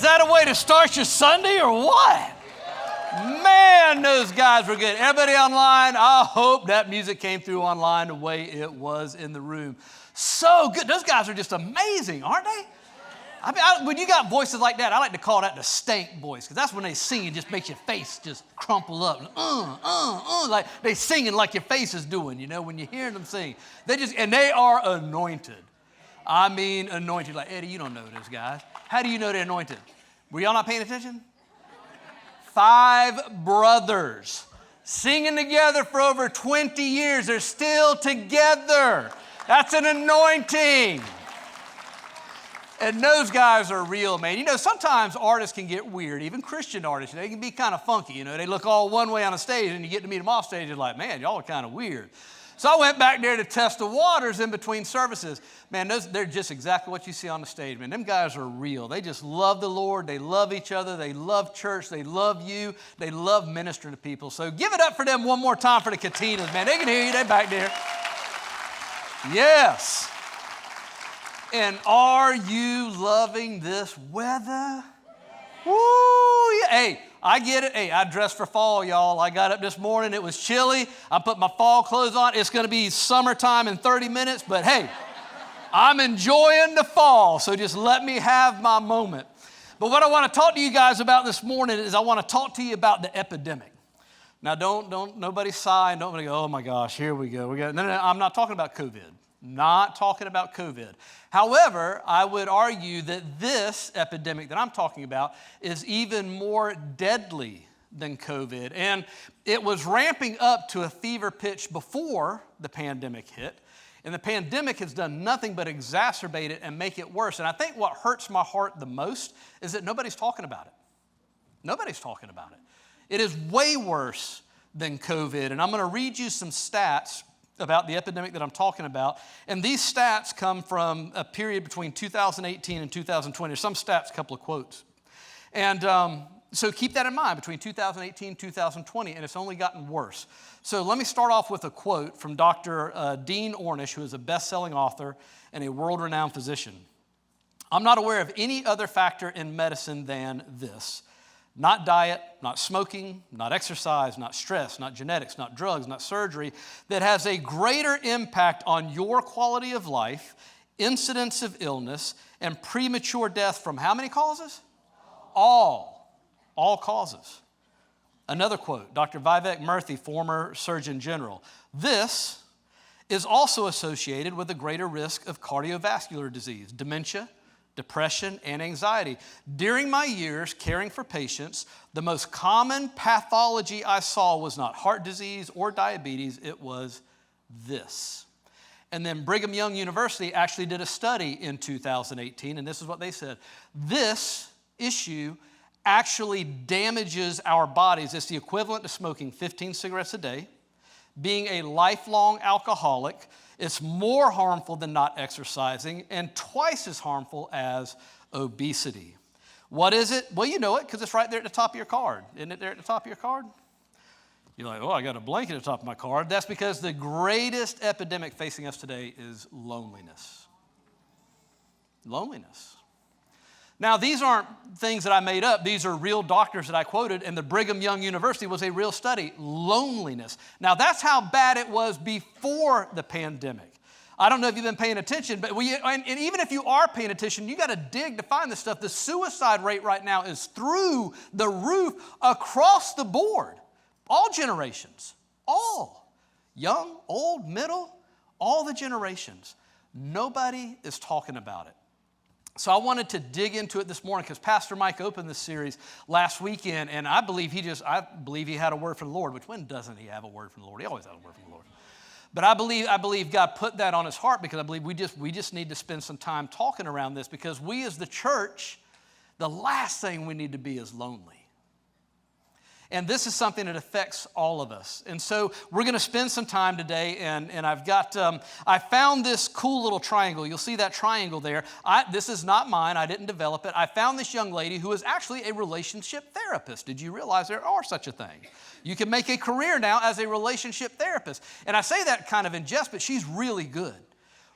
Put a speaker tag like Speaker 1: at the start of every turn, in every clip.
Speaker 1: is that a way to start your Sunday or what? Man, those guys were good. Everybody online, I hope that music came through online the way it was in the room. So good. Those guys are just amazing, aren't they? When you got voices like that, I like to call that the stank voice, because that's when they sing, it just makes your face just crumple up. Like they singing like your face is doing, when you're hearing them sing. And they are anointed. I mean anointed. Like, Eddie, you don't know those guys. How do you know they're anointed? Were y'all not paying attention? 5 brothers singing together for over 20 years. They're still together. That's an anointing. And those guys are real, man. Sometimes artists can get weird, even Christian artists. They can be kind of funky. They look all one way on a stage, and you get to meet them off stage, you're like, man, y'all are kind of weird. So I went back there to test the waters in between services. Man, they're just exactly what you see on the stage, man. Them guys are real. They just love the Lord. They love each other. They love church. They love you. They love ministering to people. So give it up for them one more time for the Catinas, man. They can hear you. They're back there. Yes. And are you loving this weather? Woo! Yeah. Hey, I get it. Hey, I dressed for fall, y'all. I got up this morning. It was chilly. I put my fall clothes on. It's going to be summertime in 30 minutes. But hey, I'm enjoying the fall. So just let me have my moment. But what I want to talk to you guys about this morning is I want to talk to you about the epidemic. Now, don't nobody sigh and don't go, oh my gosh, here we go. No, I'm not talking about COVID. Not talking about COVID. However, I would argue that this epidemic that I'm talking about is even more deadly than COVID. And it was ramping up to a fever pitch before the pandemic hit. And the pandemic has done nothing but exacerbate it and make it worse. And I think what hurts my heart the most is that nobody's talking about it. Nobody's talking about it. It is way worse than COVID. And I'm going to read you some stats about the epidemic that I'm talking about. And these stats come from a period between 2018 and 2020. There's some stats, a couple of quotes. And so keep that in mind, between 2018 and 2020, and it's only gotten worse. So let me start off with a quote from Dr. Dean Ornish, who is a best-selling author and a world-renowned physician. I'm not aware of any other factor in medicine than this. Not diet, not smoking, not exercise, not stress, not genetics, not drugs, not surgery, that has a greater impact on your quality of life, incidence of illness, and premature death from how many causes? All causes. Another quote, Dr. Vivek Murthy, former Surgeon General. This is also associated with a greater risk of cardiovascular disease, dementia, depression, and anxiety. During my years caring for patients, the most common pathology I saw was not heart disease or diabetes, it was this. And then Brigham Young University actually did a study in 2018, and this is what they said. This issue actually damages our bodies. It's the equivalent to smoking 15 cigarettes a day, being a lifelong alcoholic. It's more harmful than not exercising and twice as harmful as obesity. What is it? Well, you know it because it's right there at the top of your card. Isn't it there at the top of your card? You're like, oh, I got a blanket at the top of my card. That's because the greatest epidemic facing us today is loneliness. Loneliness. Now, these aren't things that I made up. These are real doctors that I quoted, and the Brigham Young University was a real study. Loneliness. Now, that's how bad it was before the pandemic. I don't know if you've been paying attention, but and even if you are paying attention, you got to dig to find this stuff. The suicide rate right now is through the roof across the board. All generations. All. Young, old, middle, all the generations. Nobody is talking about it. So I wanted to dig into it this morning because Pastor Mike opened this series last weekend, and I believe he had a word from the Lord. Which when doesn't he have a word from the Lord? He always has a word from the Lord. But I believe God put that on his heart because I believe we just need to spend some time talking around this because we as the church, the last thing we need to be is lonely. And this is something that affects all of us. And so we're going to spend some time today, and I found this cool little triangle. You'll see that triangle there. This is not mine. I didn't develop it. I found this young lady who is actually a relationship therapist. Did you realize there are such a thing? You can make a career now as a relationship therapist. And I say that kind of in jest, but she's really good.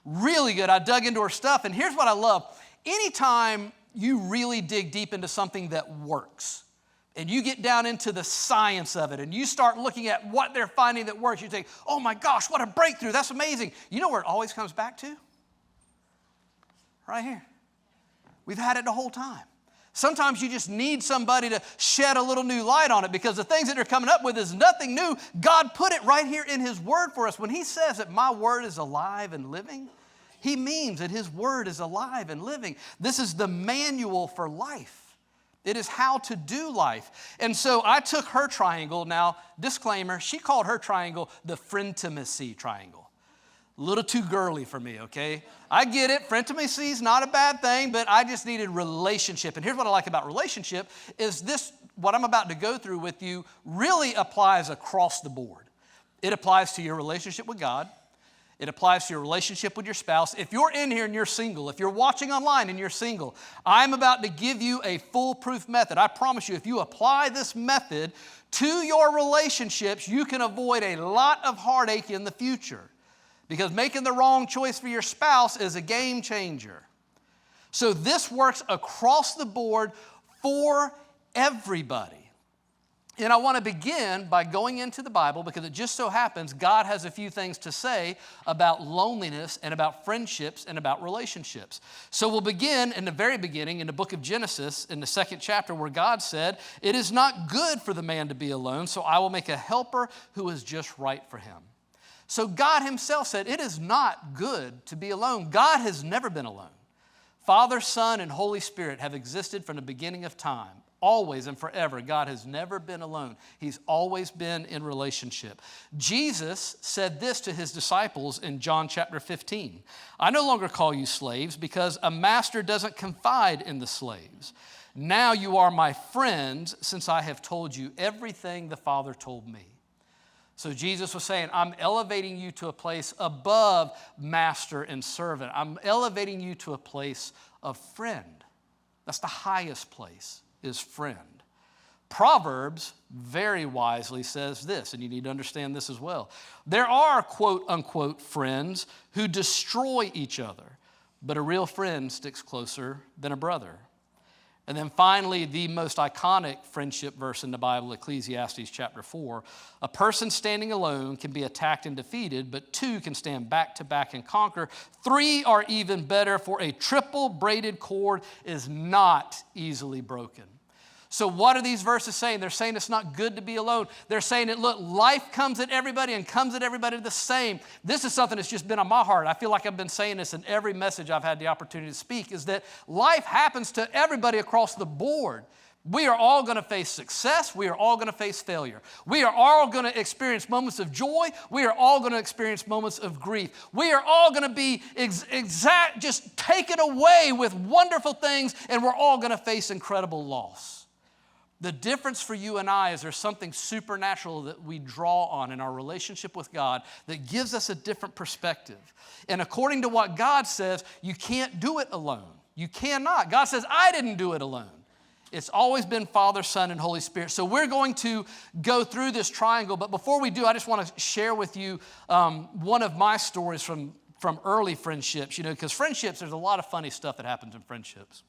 Speaker 1: Really good. I dug into her stuff, and here's what I love. Anytime you really dig deep into something that works, and you get down into the science of it, and you start looking at what they're finding that works, you think, oh my gosh, what a breakthrough, that's amazing. You know where it always comes back to? Right here. We've had it the whole time. Sometimes you just need somebody to shed a little new light on it, because the things that they're coming up with is nothing new. God put it right here in His Word for us. When He says that my Word is alive and living, He means that His Word is alive and living. This is the manual for life. It is how to do life. And so I took her triangle. Now, disclaimer, she called her triangle the frientimacy triangle. A little too girly for me, okay? I get it. Frientimacy is not a bad thing, but I just needed relationship. And here's what I like about relationship is this, what I'm about to go through with you really applies across the board. It applies to your relationship with God. It applies to your relationship with your spouse. If you're in here and you're single, if you're watching online and you're single, I'm about to give you a foolproof method. I promise you, if you apply this method to your relationships, you can avoid a lot of heartache in the future, because making the wrong choice for your spouse is a game changer. So this works across the board for everybody. And I want to begin by going into the Bible, because it just so happens God has a few things to say about loneliness and about friendships and about relationships. So we'll begin in the very beginning in the book of Genesis in the 2nd chapter, where God said, "It is not good for the man to be alone, so I will make a helper who is just right for him." So God Himself said it is not good to be alone. God has never been alone. Father, Son, and Holy Spirit have existed from the beginning of time. Always and forever, God has never been alone. He's always been in relationship. Jesus said this to His disciples in John chapter 15. "I no longer call you slaves, because a master doesn't confide in the slaves. Now you are my friends, since I have told you everything the Father told me." So Jesus was saying, I'm elevating you to a place above master and servant. I'm elevating you to a place of friend. That's the highest place, is friend. Proverbs very wisely says this, and you need to understand this as well. There are quote unquote friends who destroy each other, but a real friend sticks closer than a brother. And then finally, the most iconic friendship verse in the Bible, Ecclesiastes chapter 4. "A person standing alone can be attacked and defeated, but two can stand back to back and conquer. Three are even better, for a triple braided cord is not easily broken." So what are these verses saying? They're saying it's not good to be alone. They're saying that, look, life comes at everybody and comes at everybody the same. This is something that's just been on my heart. I feel like I've been saying this in every message I've had the opportunity to speak, is that life happens to everybody across the board. We are all going to face success. We are all going to face failure. We are all going to experience moments of joy. We are all going to experience moments of grief. We are all going to be just taken away with wonderful things, and we're all going to face incredible loss. The difference for you and I is there's something supernatural that we draw on in our relationship with God that gives us a different perspective. And according to what God says, you can't do it alone. You cannot. God says, I didn't do it alone. It's always been Father, Son, and Holy Spirit. So we're going to go through this triangle. But before we do, I just want to share with you one of my stories from early friendships. You know, because friendships, there's a lot of funny stuff that happens in friendships.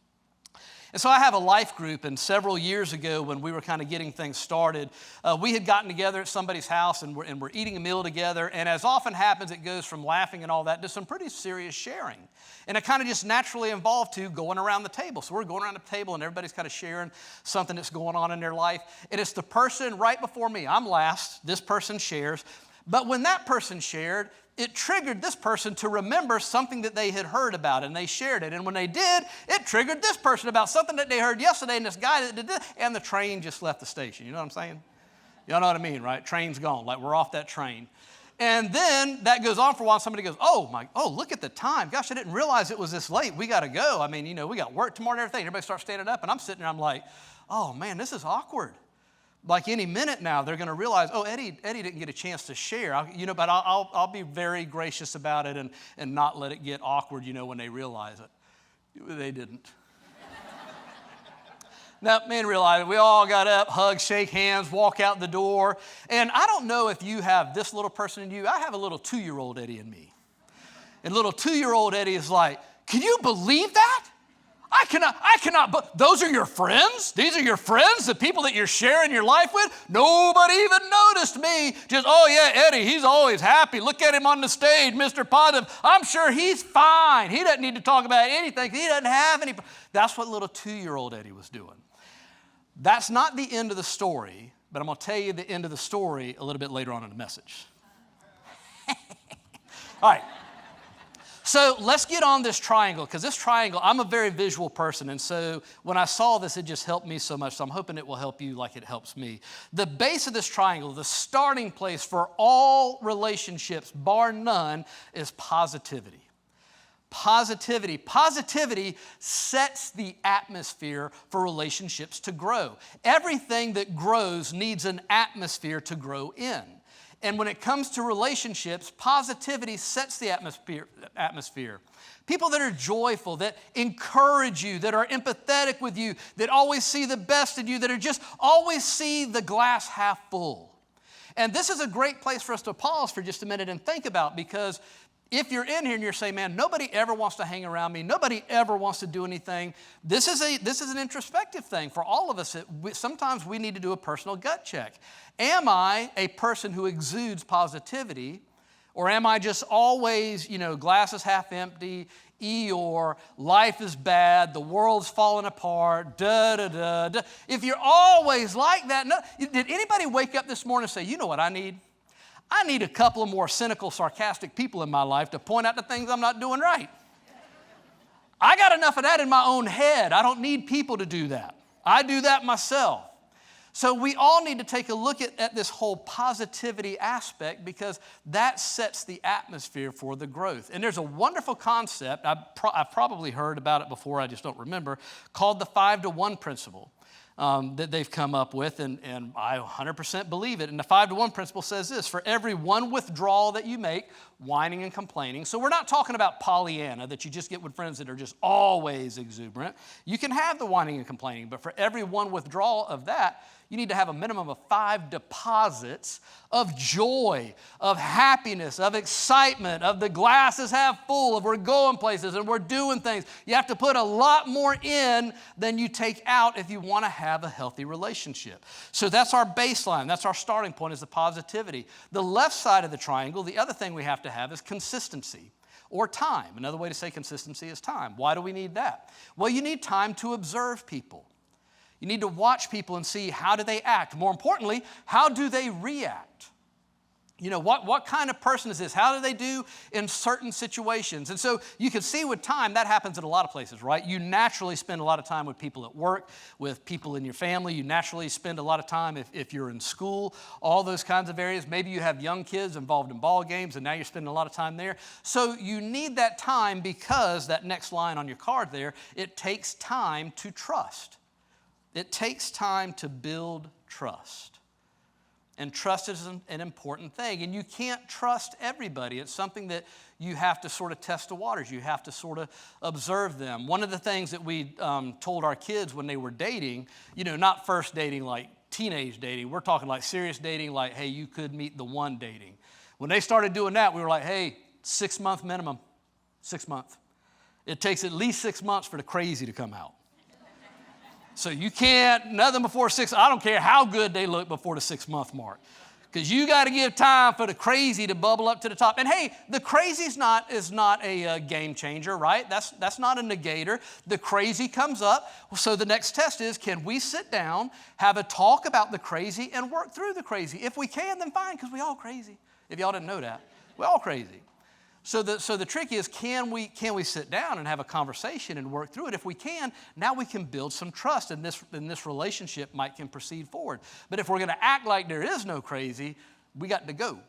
Speaker 1: And so I have a life group, and several years ago when we were kind of getting things started, we had gotten together at somebody's house and we're eating a meal together, and as often happens, it goes from laughing and all that to some pretty serious sharing. And it kind of just naturally evolved to going around the table. So we're going around the table and everybody's kind of sharing something that's going on in their life. And it's the person right before me. I'm last. This person shares. But when that person shared, it triggered this person to remember something that they had heard about, and they shared it. And when they did, it triggered this person about something that they heard yesterday, and this guy that did this, and the train just left the station. You know what I'm saying? Y'all know what I mean, right? Train's gone. Like, we're off that train. And then that goes on for a while. Somebody goes, oh, look at the time. Gosh, I didn't realize it was this late. We got to go. I mean, you know, we got work tomorrow and everything. Everybody starts standing up, and I'm sitting there. I'm like, oh, man, this is awkward. Like any minute now, they're going to realize, oh, Eddie didn't get a chance to share. But I'll be very gracious about it and not let it get awkward, when they realize it. They didn't. Now, man, realize it. We all got up, hug, shake hands, walk out the door. And I don't know if you have this little person in you. I have a little 2-year-old Eddie in me. And little 2-year-old Eddie is like, can you believe that?
Speaker 2: I cannot, but those are your friends? These are your friends, the people that you're sharing your life with? Nobody even noticed me. Just, oh yeah, Eddie, he's always happy. Look at him on the stage, Mr. Positive. I'm sure he's fine. He doesn't need to talk about anything. He doesn't have any. That's what little 2-year-old Eddie was doing. That's not the end of the story, but I'm going to tell you the end of the story a little bit later on in the message. All right. So let's get on this triangle, because this triangle, I'm a very visual person, and so when I saw this, it just helped me so much, so I'm hoping it will help you like it helps me. The base of this triangle, the starting place for all relationships, bar none, is positivity. Positivity. Positivity sets the atmosphere for relationships to grow. Everything that grows needs an atmosphere to grow in. And when it comes to relationships, positivity sets the atmosphere. People that are joyful, that encourage you, that are empathetic with you, that always see the best in you, that are just always see the glass half full. And this is a great place for us to pause for just a minute and think about, because if you're in here and you're saying, man, nobody ever wants to hang around me, nobody ever wants to do anything, this is an introspective thing for all of us. Sometimes we need to do a personal gut check. Am I a person who exudes positivity, or am I just always, glass is half empty, Eeyore, life is bad, the world's falling apart, da-da-da-da. If you're always like that, did anybody wake up this morning and say, you know what I need? I need a couple of more cynical, sarcastic people in my life to point out the things I'm not doing right. I got enough of that in my own head. I don't need people to do that. I do that myself. So we all need to take a look at this whole positivity aspect, because that sets the atmosphere for the growth. And there's a wonderful concept, I've probably heard about it before, I just don't remember, called the 5-to-1 principle. That they've come up with, and I 100% believe it. And the 5-to-1 principle says this: for every one withdrawal that you make, whining and complaining. So we're not talking about Pollyanna, that you just get with friends that are just always exuberant. You can have the whining and complaining, but for every one withdrawal of that, you need to have a minimum of 5 deposits of joy, of happiness, of excitement, of the glass is half full, of we're going places and we're doing things. You have to put a lot more in than you take out if you want to have a healthy relationship. So that's our baseline. That's our starting point, is the positivity. The left side of the triangle, the other thing we have to have is consistency, or time. Another way to say consistency is time. Why do we need that? Well, you need time to observe people. You need to watch people and see, how do they act? More importantly, how do they react? What kind of person is this? How do they do in certain situations? And so you can see with time, that happens in a lot of places, right? You naturally spend a lot of time with people at work, with people in your family. You naturally spend a lot of time if you're in school, all those kinds of areas. Maybe you have young kids involved in ball games, and now you're spending a lot of time there. So you need that time, because that next line on your card there, it takes time to trust. It takes time to build trust. And trust is an important thing. And you can't trust everybody. It's something that you have to sort of test the waters. You have to sort of observe them. One of the things that we told our kids when they were dating, not first dating like teenage dating. We're talking like serious dating, like, hey, you could meet the one dating. When they started doing that, we were like, hey, 6-month minimum, 6 months. It takes at least 6 months for the crazy to come out. So you can't, nothing before 6, I don't care how good they look before the 6-month mark. Because you got to give time for the crazy to bubble up to the top. And hey, the crazy is not a game changer, right? That's not a negator. The crazy comes up. So the next test is, can we sit down, have a talk about the crazy, and work through the crazy? If we can, then fine, because we all crazy. If y'all didn't know that, we're all crazy. So the trick is, can we sit down and have a conversation and work through it? If we can, now we can build some trust, and this relationship can proceed forward. But if we're going to act like there is no crazy, we got to go.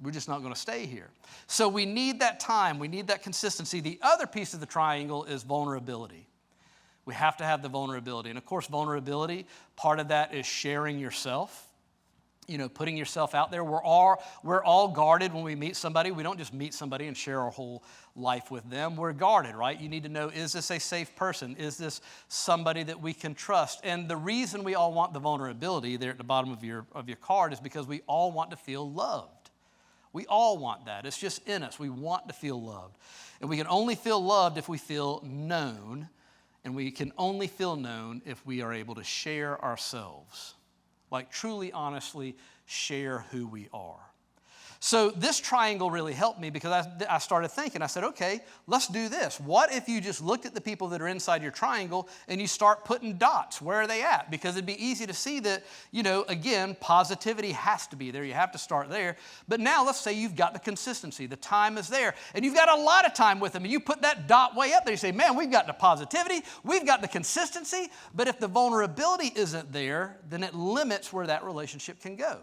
Speaker 2: We're just not going to stay here. So we need that time. We need that consistency. The other piece of the triangle is vulnerability. We have to have the vulnerability. And of course, vulnerability, part of that is sharing yourself. Putting yourself out there. We're all guarded when we meet somebody. We don't just meet somebody and share our whole life with them. We're guarded, right? You need to know, is this a safe person? Is this somebody that we can trust? And the reason we all want the vulnerability there at the bottom of your card is because we all want to feel loved. We all want that. It's just in us. We want to feel loved. And we can only feel loved if we feel known And we can only feel known if we are able to share ourselves, like truly, honestly share who we are. So this triangle really helped me because I started thinking, I said, okay, let's do this. What if you just looked at the people that are inside your triangle and you start putting dots? Where are they at? Because it'd be easy to see that, again, positivity has to be there. You have to start there. But now let's say you've got the consistency. The time is there. And you've got a lot of time with them. And you put that dot way up there. You say, man, we've got the positivity. We've got the consistency. But if the vulnerability isn't there, then it limits where that relationship can go.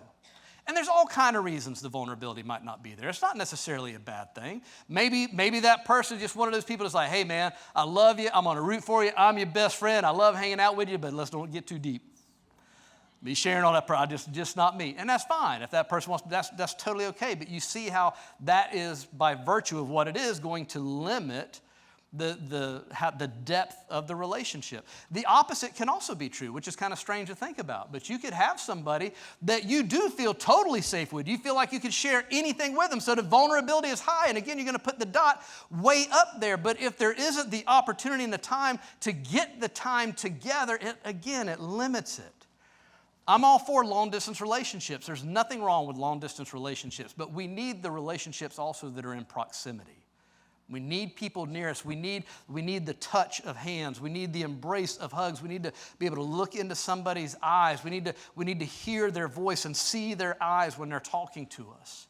Speaker 2: And there's all kind of reasons the vulnerability might not be there. It's not necessarily a bad thing. Maybe that person is just one of those people that's like, hey, man, I love you. I'm going to root for you. I'm your best friend. I love hanging out with you, but let's don't get too deep. Me sharing all that, just not me. And that's fine. If that person wants to, that's totally okay. But you see how that is, by virtue of what it is, going to limit the depth of the relationship. The opposite can also be true, which is kind of strange to think about. But you could have somebody that you do feel totally safe with. You feel like you could share anything with them. So the vulnerability is high. And again, you're going to put the dot way up there. But if there isn't the opportunity and the time to get the time together, it limits it. I'm all for long-distance relationships. There's nothing wrong with long-distance relationships. But we need the relationships also that are in proximity. We need people near us. We need the touch of hands. We need the embrace of hugs. We need to be able to look into somebody's eyes. We need to hear their voice and see their eyes when they're talking to us.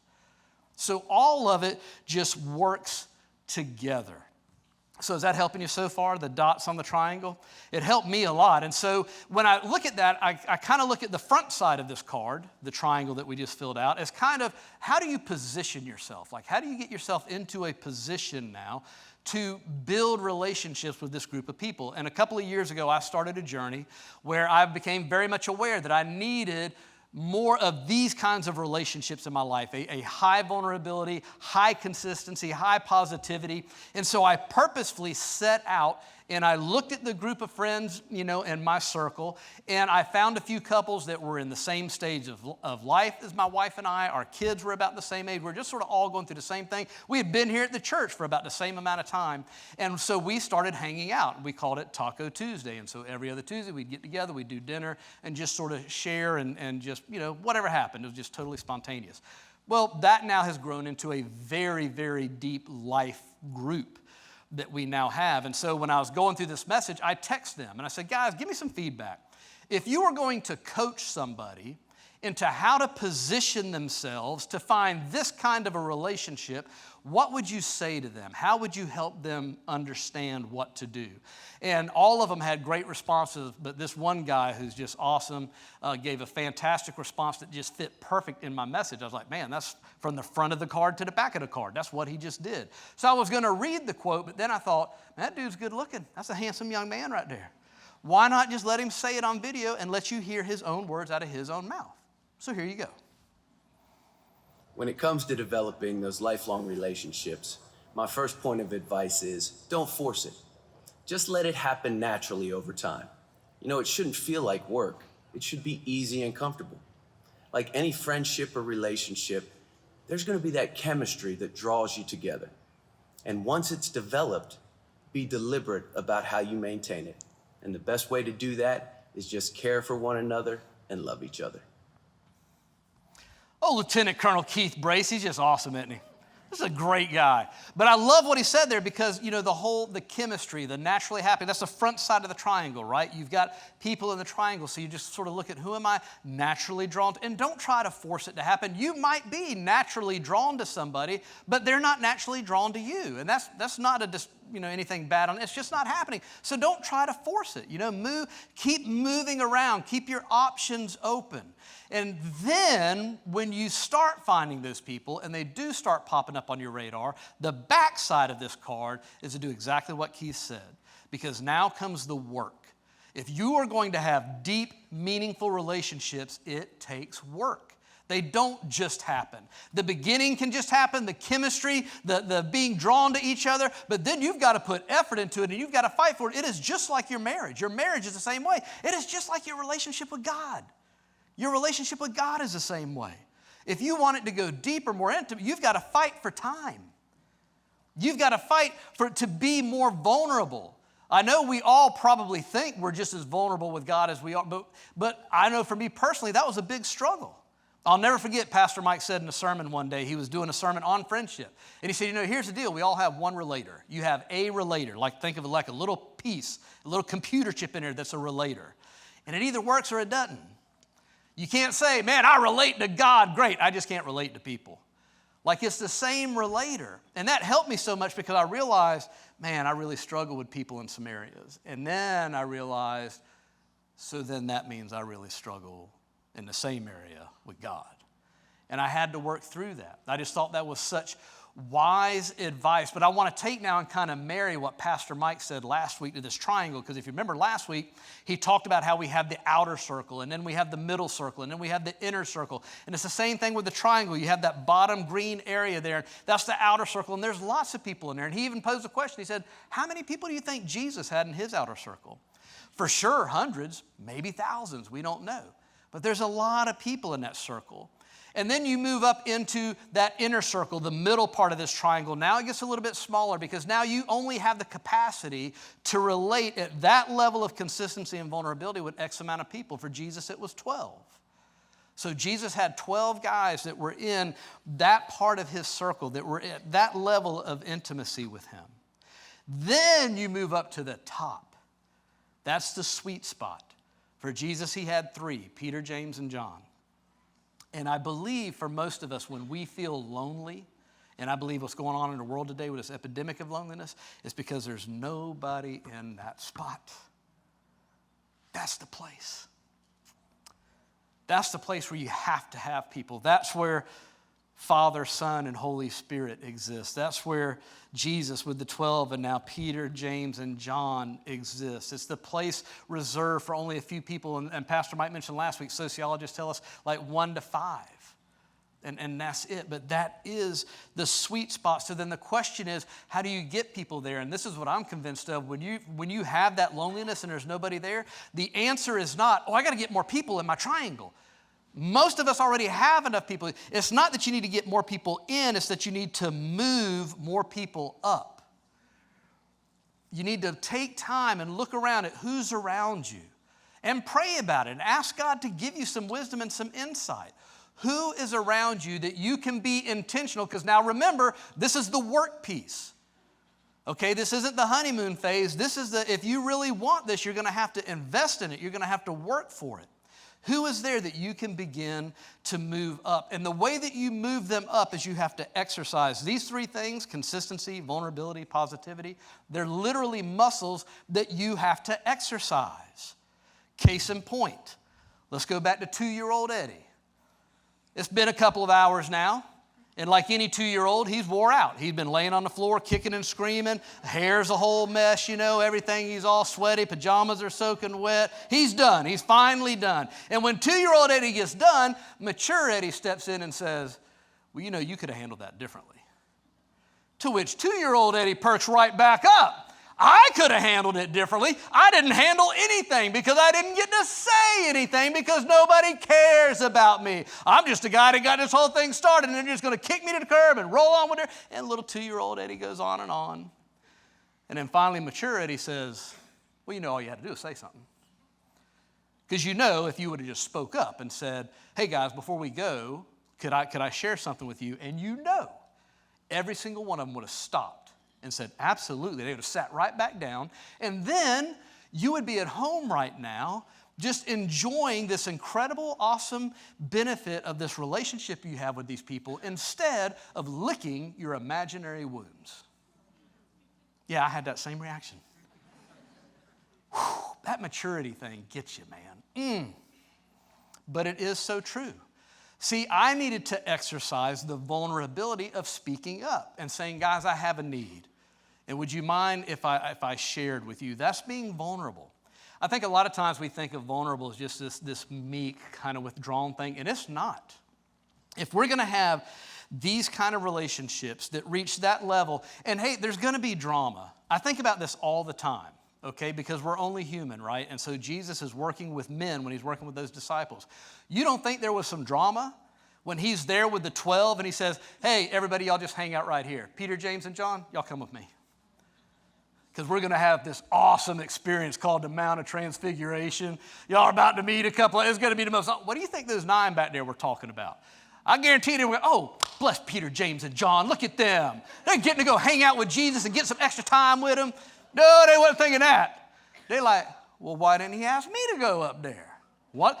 Speaker 2: So all of it just works together. So is that helping you so far, the dots on the triangle? It helped me a lot. And so when I look at that, I kind of look at the front side of this card, the triangle that we just filled out, as kind of how do you position yourself? Like how do you get yourself into a position now to build relationships with this group of people? And a couple of years ago, I started a journey where I became very much aware that I needed more of these kinds of relationships in my life, a high vulnerability, high consistency, high positivity. And so I purposefully set out and I looked at the group of friends, in my circle, and I found a few couples that were in the same stage of life as my wife and I. Our kids were about the same age. We're just sort of all going through the same thing. We had been here at the church for about the same amount of time. And so we started hanging out. We called it Taco Tuesday. And so every other Tuesday we'd get together, we'd do dinner and just sort of share and just, whatever happened. It was just totally spontaneous. Well, that now has grown into a very, very deep life group that we now have. And so when I was going through this message, I texted them and I said, guys, give me some feedback. If you were going to coach somebody into how to position themselves to find this kind of a relationship, what would you say to them? How would you help them understand what to do? And all of them had great responses, but this one guy who's just awesome gave a fantastic response that just fit perfect in my message. I was like, man, that's from the front of the card to the back of the card. That's what he just did. So I was going to read the quote, but then I thought, man, that dude's good looking. That's a handsome young man right there. Why not just let him say it on video and let you hear his own words out of his own mouth? So here you go.
Speaker 3: When it comes to developing those lifelong relationships, my first point of advice is don't force it. Just let it happen naturally over time. It shouldn't feel like work. It should be easy and comfortable. Like any friendship or relationship, there's going to be that chemistry that draws you together. And once it's developed, be deliberate about how you maintain it. And the best way to do that is just care for one another and love each other.
Speaker 2: Oh, Lieutenant Colonel Keith Brace, he's just awesome, isn't he? This is a great guy. But I love what he said there because, the chemistry, the naturally happy, that's the front side of the triangle, right? You've got people in the triangle, so you just sort of look at who am I naturally drawn to, and don't try to force it to happen. You might be naturally drawn to somebody, but they're not naturally drawn to you. And that's not anything bad on it. It's just not happening. So don't try to force it. Keep moving around. Keep your options open. And then when you start finding those people and they do start popping up on your radar, the back side of this card is to do exactly what Keith said, because now comes the work. If you are going to have deep, meaningful relationships, it takes work. They don't just happen. The beginning can just happen, the chemistry, the being drawn to each other, but then you've got to put effort into it and you've got to fight for it. It is just like your marriage. Your marriage is the same way. It is just like your relationship with God. Your relationship with God is the same way. If you want it to go deeper, more intimate, you've got to fight for time. You've got to fight to be more vulnerable. I know we all probably think we're just as vulnerable with God as we are, but I know for me personally, that was a big struggle. I'll never forget Pastor Mike said in a sermon one day, he was doing a sermon on friendship. And he said, you know, here's the deal. We all have one relator. You have a relator. Like think of it like a little piece, a little computer chip in there that's a relator. And it either works or it doesn't. You can't say, man, I relate to God. Great. I just can't relate to people. Like it's the same relator. And that helped me so much because I realized, man, I really struggle with people in some areas. And then I realized, so then that means I really struggle in the same area with God. And I had to work through that. I just thought that was such wise advice. But I want to take now and kind of marry what Pastor Mike said last week to this triangle. Because if you remember last week, he talked about how we have the outer circle, and then we have the middle circle, and then we have the inner circle. And it's the same thing with the triangle. You have that bottom green area there. That's the outer circle, and there's lots of people in there. And he even posed a question. He said, how many people do you think Jesus had in his outer circle? For sure, hundreds, maybe thousands. We don't know. But there's a lot of people in that circle. And then you move up into that inner circle, the middle part of this triangle. Now it gets a little bit smaller because now you only have the capacity to relate at that level of consistency and vulnerability with X amount of people. For Jesus, it was 12. So Jesus had 12 guys that were in that part of his circle, that were at that level of intimacy with him. Then you move up to the top. That's the sweet spot. For Jesus, he had 3, Peter, James, and John. And I believe for most of us, when we feel lonely, and I believe what's going on in the world today with this epidemic of loneliness, is because there's nobody in that spot. That's the place. That's the place where you have to have people. That's where Father, Son, and Holy Spirit exist. That's where Jesus with the 12 and now Peter, James, and John exists. It's the place reserved for only a few people. And Pastor Mike mentioned last week, sociologists tell us like 1 to 5. And that's it. But that is the sweet spot. So then the question is, how do you get people there? And this is what I'm convinced of. When you have that loneliness and there's nobody there, the answer is not, I got to get more people in my triangle. Most of us already have enough people. It's not that you need to get more people in, it's that you need to move more people up. You need to take time and look around at who's around you and pray about it and ask God to give you some wisdom and some insight. Who is around you that you can be intentional? Because now remember, this is the work piece. Okay, this isn't the honeymoon phase. This is if you really want this, you're going to have to invest in it. You're going to have to work for it. Who is there that you can begin to move up? And the way that you move them up is you have to exercise these 3 things: consistency, vulnerability, positivity. They're literally muscles that you have to exercise. Case in point, let's go back to 2-year-old Eddie. It's been a couple of hours now. And like any 2-year-old, he's wore out. He's been laying on the floor, kicking and screaming. Hair's a whole mess, everything. He's all sweaty. Pajamas are soaking wet. He's done. He's finally done. And when 2-year-old Eddie gets done, mature Eddie steps in and says, well, you could have handled that differently. To which 2-year-old Eddie perks right back up. I could have handled it differently. I didn't handle anything because I didn't get to say anything because nobody cares about me. I'm just a guy that got this whole thing started and they're just going to kick me to the curb and roll on with it. And little 2-year-old Eddie goes on. And then finally mature Eddie says, well, all you had to do is say something. Because if you would have just spoke up and said, hey guys, before we go, could I share something with you? And every single one of them would have stopped and said, absolutely. They would have sat right back down. And then you would be at home right now just enjoying this incredible, awesome benefit of this relationship you have with these people instead of licking your imaginary wounds. Yeah, I had that same reaction. Whew, that maturity thing gets you, man. But it is so true. See, I needed to exercise the vulnerability of speaking up and saying, guys, I have a need. And would you mind if I shared with you? That's being vulnerable. I think a lot of times we think of vulnerable as just this meek, kind of withdrawn thing, and it's not. If we're going to have these kind of relationships that reach that level, and hey, there's going to be drama. I think about this all the time, okay, because we're only human, right? And so Jesus is working with men when he's working with those disciples. You don't think there was some drama when he's there with the 12 and he says, hey, everybody, y'all just hang out right here. Peter, James, and John, y'all come with me. because we're going to have this awesome experience called the Mount of Transfiguration. Y'all are about to meet it's going to be the most, what do you think those 9 back there were talking about? I guarantee they were, oh, bless Peter, James, and John. Look at them. They're getting to go hang out with Jesus and get some extra time with him. No, they wasn't thinking that. They're like, well, why didn't he ask me to go up there? What?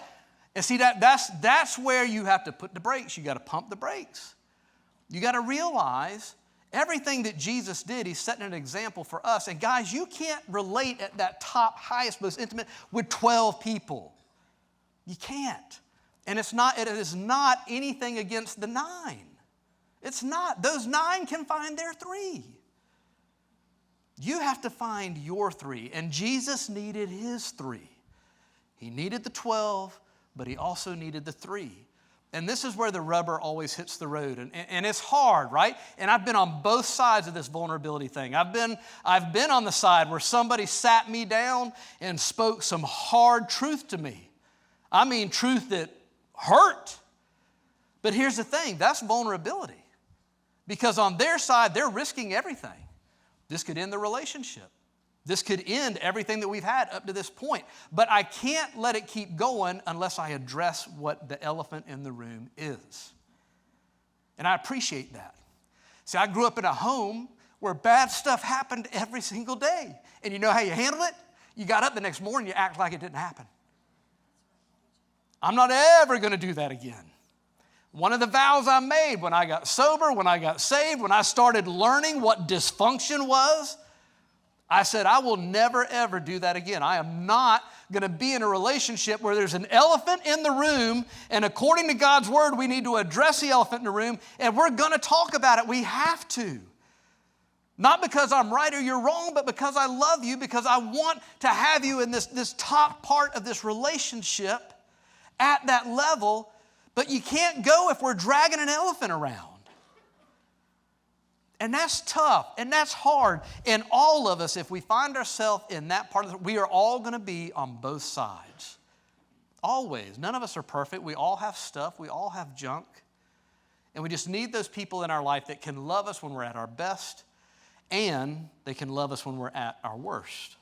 Speaker 2: And see, that's where you have to put the brakes. You got to pump the brakes. You got to realize everything that Jesus did, he's setting an example for us. And guys, you can't relate at that top, highest, most intimate with 12 people. You can't. And it is not anything against the 9. It's not. Those 9 can find their 3. You have to find your 3. And Jesus needed his 3. He needed the 12, but he also needed the 3. And this is where the rubber always hits the road. And it's hard, right? And I've been on both sides of this vulnerability thing. I've been on the side where somebody sat me down and spoke some hard truth to me. I mean, truth that hurt. But here's the thing, that's vulnerability. Because on their side, they're risking everything. This could end the relationship. This could end everything that we've had up to this point. But I can't let it keep going unless I address what the elephant in the room is. And I appreciate that. See, I grew up in a home where bad stuff happened every single day. And you know how you handle it? You got up the next morning, you act like it didn't happen. I'm not ever going to do that again. One of the vows I made when I got sober, when I got saved, when I started learning what dysfunction was, I said, I will never, ever do that again. I am not going to be in a relationship where there's an elephant in the room, and according to God's word, we need to address the elephant in the room, and we're going to talk about it. We have to. Not because I'm right or you're wrong, but because I love you, because I want to have you in this top part of this relationship at that level, but you can't go if we're dragging an elephant around. And that's tough, and that's hard. And all of us, if we find ourselves in that part of we are all going to be on both sides. Always. None of us are perfect. We all have stuff. We all have junk. And we just need those people in our life that can love us when we're at our best, and they can love us when we're at our worst.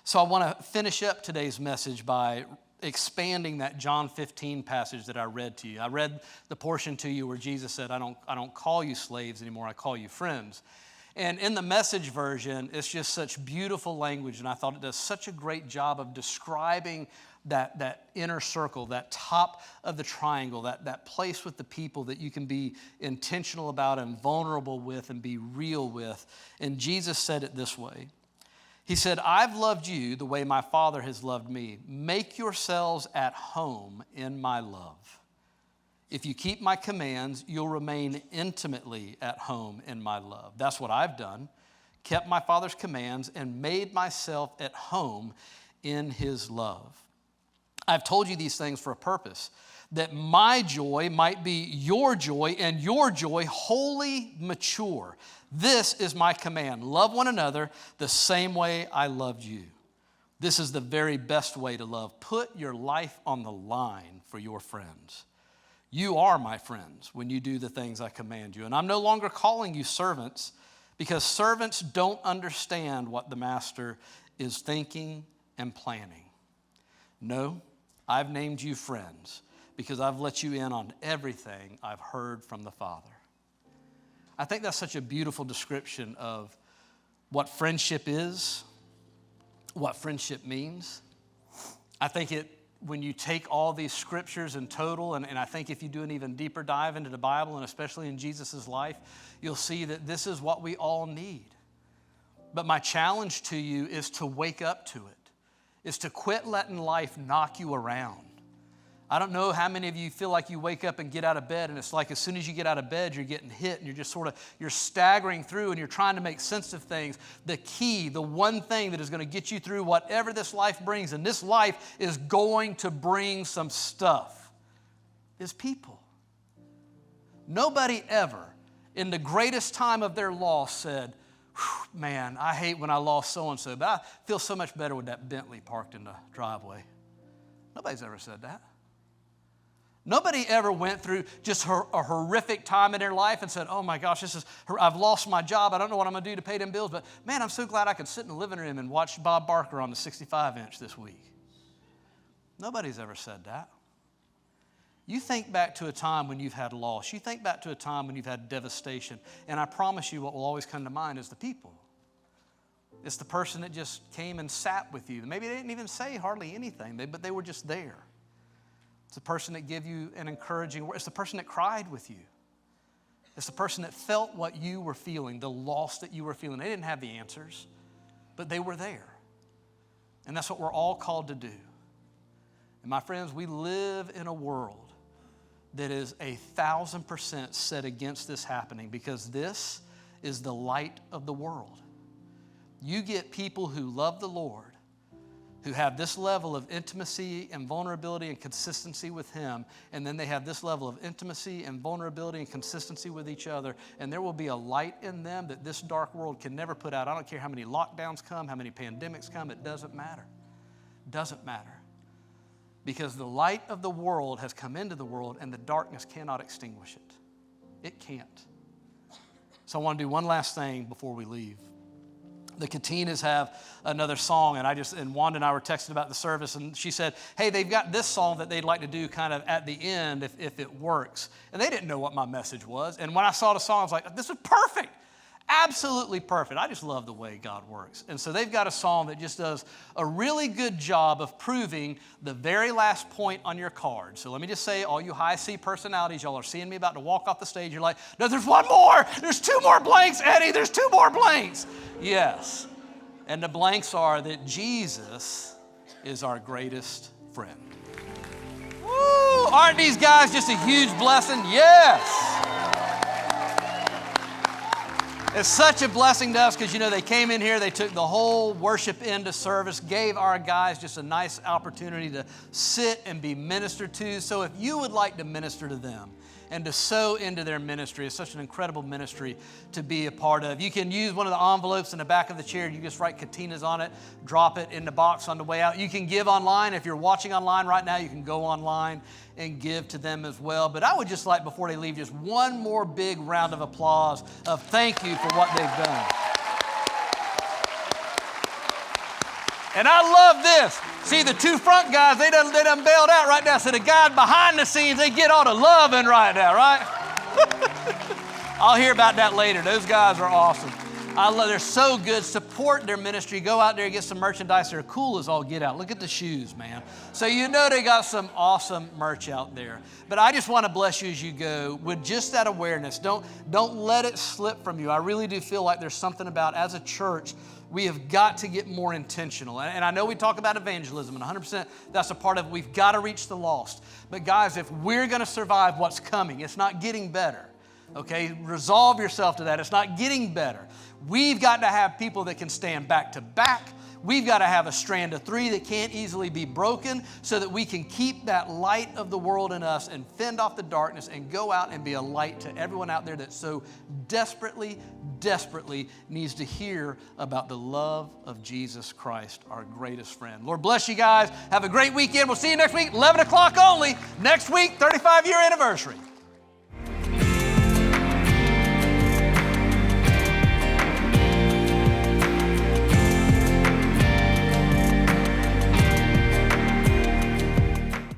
Speaker 2: So I want to finish up today's message by expanding that John 15 passage that I read to you. I read the portion to you where Jesus said, I don't call you slaves anymore, I call you friends. And in the Message version, it's just such beautiful language, and I thought it does such a great job of describing that inner circle, that top of the triangle, that place with the people that you can be intentional about and vulnerable with and be real with. And Jesus said it this way. He said, I've loved you the way my Father has loved me. Make yourselves at home in my love. If you keep my commands, you'll remain intimately at home in my love. That's what I've done, kept my Father's commands and made myself at home in his love. I've told you these things for a purpose, that my joy might be your joy and your joy wholly mature. This is my command. Love one another the same way I loved you. This is the very best way to love. Put your life on the line for your friends. You are my friends when you do the things I command you. And I'm no longer calling you servants because servants don't understand what the master is thinking and planning. No, I've named you friends because I've let you in on everything I've heard from the Father. I think that's such a beautiful description of what friendship is, what friendship means. I think when you take all these scriptures in total, and I think if you do an even deeper dive into the Bible, and especially in Jesus' life, you'll see that this is what we all need. But my challenge to you is to wake up to it, is to quit letting life knock you around. I don't know how many of you feel like you wake up and get out of bed, and it's like as soon as you get out of bed, you're getting hit, and you're just you're staggering through, and you're trying to make sense of things. The key, the one thing that is going to get you through whatever this life brings, and this life is going to bring some stuff, is people. Nobody ever, in the greatest time of their loss, said, man, I hate when I lost so-and-so, but I feel so much better with that Bentley parked in the driveway. Nobody's ever said that. Nobody ever went through just a horrific time in their life and said, oh my gosh, I've lost my job. I don't know what I'm going to do to pay them bills. But man, I'm so glad I could sit in the living room and watch Bob Barker on the 65-inch this week. Nobody's ever said that. You think back to a time when you've had loss. You think back to a time when you've had devastation. And I promise you what will always come to mind is the people. It's the person that just came and sat with you. Maybe they didn't even say hardly anything, but they were just there. It's the person that gave you an encouraging word. It's the person that cried with you. It's the person that felt what you were feeling, the loss that you were feeling. They didn't have the answers, but they were there. And that's what we're all called to do. And my friends, we live in a world that is 1,000% set against this happening because this is the light of the world. You get people who love the Lord, who have this level of intimacy and vulnerability and consistency with Him, and then they have this level of intimacy and vulnerability and consistency with each other, and there will be a light in them that this dark world can never put out. I don't care how many lockdowns come, how many pandemics come, it doesn't matter. It doesn't matter. Because the light of the world has come into the world, and the darkness cannot extinguish it. It can't. So I want to do one last thing before we leave. The Katinas have another song, and Wanda and I were texting about the service, and she said, hey, they've got this song that they'd like to do kind of at the end if it works. And they didn't know what my message was. And when I saw the song, I was like, this is perfect. Absolutely perfect. I just love the way God works. And so they've got a song that just does a really good job of proving the very last point on your card. So let me just say, all you high C personalities, y'all are seeing me about to walk off the stage. You're like, no, there's one more. There's 2 more blanks, Eddie. There's 2 more blanks. Yes. And the blanks are that Jesus is our greatest friend. Woo! Aren't these guys just a huge blessing? Yes. It's such a blessing to us because, they came in here, they took the whole worship into service, gave our guys just a nice opportunity to sit and be ministered to. So if you would like to minister to them and to sow into their ministry, it's such an incredible ministry to be a part of. You can use one of the envelopes in the back of the chair. You just write Katinas on it, drop it in the box on the way out. You can give online. If you're watching online right now, you can go online and give to them as well. But I would just like, before they leave, just one more big round of applause of thank you for what they've done. And I love this. See, the 2 front guys, they done bailed out right now. So the guys behind the scenes, they get all the loving right now, right? I'll hear about that later. Those guys are awesome. They're so good. Support their ministry. Go out there and get some merchandise. They're cool as all get out. Look at the shoes, man. So they got some awesome merch out there. But I just want to bless you as you go with just that awareness. Don't let it slip from you. I really do feel like there's something about, as a church, we have got to get more intentional. And I know we talk about evangelism, and 100% that's a part of it. We've got to reach the lost. But guys, if we're going to survive what's coming, it's not getting better. Okay, resolve yourself to that. It's not getting better. We've got to have people that can stand back to back. We've got to have a strand of 3 that can't easily be broken so that we can keep that light of the world in us and fend off the darkness and go out and be a light to everyone out there that so desperately needs to hear about the love of Jesus Christ, our greatest friend. Lord bless you guys. Have a great weekend. We'll see you next week, 11 o'clock only. Next week, 35-year anniversary.